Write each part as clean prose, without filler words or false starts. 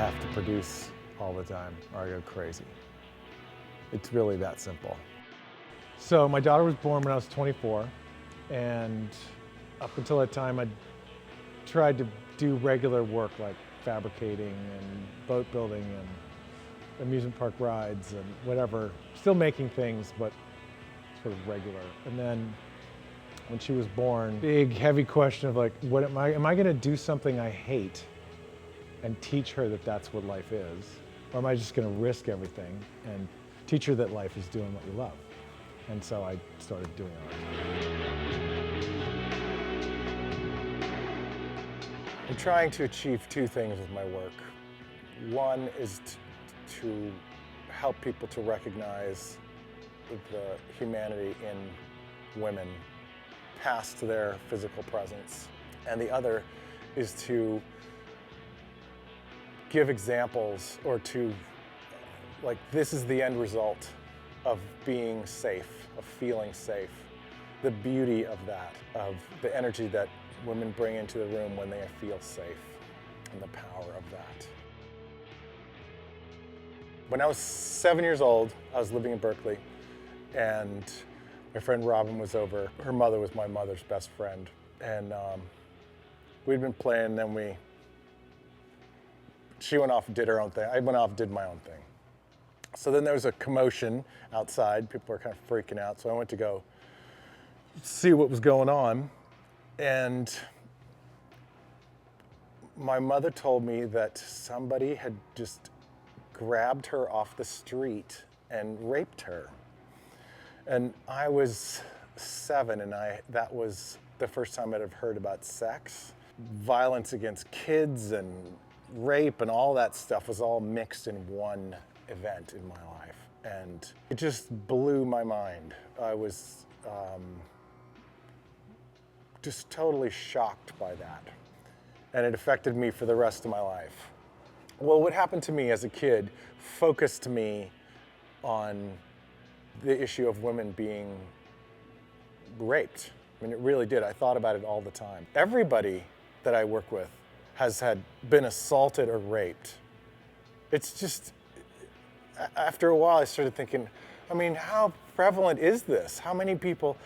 have to produce all the time or I go crazy. It's really that simple. So my daughter was born when I was 24, and up until that time I tried to do regular work like fabricating and boat building and amusement park rides and whatever, still making things, but sort of regular. And then when she was born, big heavy question of like, what am I gonna do something I hate and teach her that that's what life is? Or am I just gonna risk everything and teach her that life is doing what you love? And so I started doing art. I'm trying to achieve two things with my work. One is to help people to recognize the humanity in women past their physical presence. And the other is to give examples, or to, like, this is the end result of being safe, of feeling safe. The beauty of that, of the energy that women bring into the room when they feel safe, and the power of that. When I was 7 years old, I was living in Berkeley, and my friend Robin was over. Her mother was my mother's best friend, and we'd been playing, then she went off and did her own thing. I went off and did my own thing. So then there was a commotion outside. People were kind of freaking out, so I went to go see what was going on, and my mother told me that somebody had just grabbed her off the street and raped her. And I was 7, and that was the first time I'd have heard about sex. Violence against kids and rape and all that stuff was all mixed in one event in my life. And it just blew my mind. I was just totally shocked by that. And it affected me for the rest of my life. Well, what happened to me as a kid focused me on the issue of women being raped. I mean, it really did. I thought about it all the time. Everybody that I work with has been assaulted or raped. It's just, after a while I started thinking, I mean, how prevalent is this? How many people,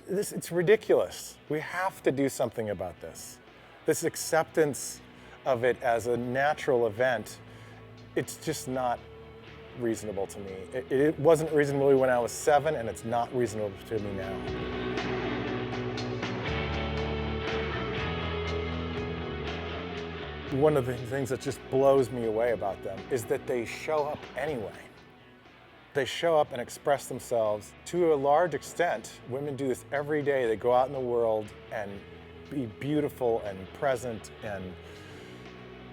it's ridiculous. We have to do something about this. This acceptance of it as a natural event, it's just not reasonable to me. It wasn't reasonable when I was 7, and it's not reasonable to me now. One of the things that just blows me away about them is that they show up anyway. They show up and express themselves. To a large extent, women do this every day. They go out in the world and be beautiful and present, and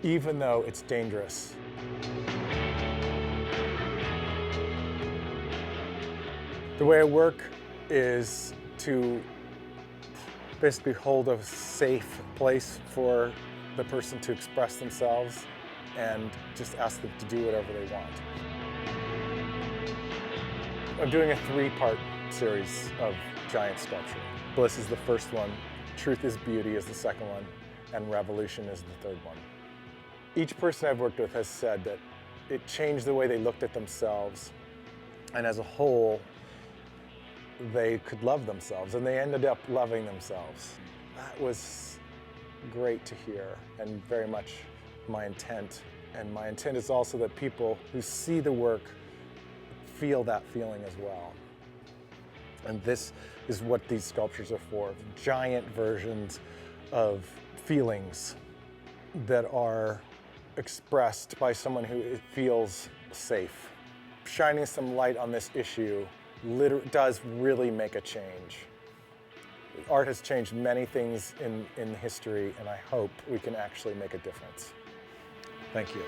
even though it's dangerous. The way I work is to basically hold a safe place for the person to express themselves and just ask them to do whatever they want. I'm doing a 3-part series of giant sculpture. Bliss is the first one, Truth is Beauty is the second one, and Revolution is the third one. Each person I've worked with has said that it changed the way they looked at themselves, and as a whole, they could love themselves, and they ended up loving themselves. That was great to hear, and very much my intent. And my intent is also that people who see the work feel that feeling as well. And this is what these sculptures are for, giant versions of feelings that are expressed by someone who feels safe. Shining some light on this issue does really make a change. Art has changed many things in history, and I hope we can actually make a difference. Thank you.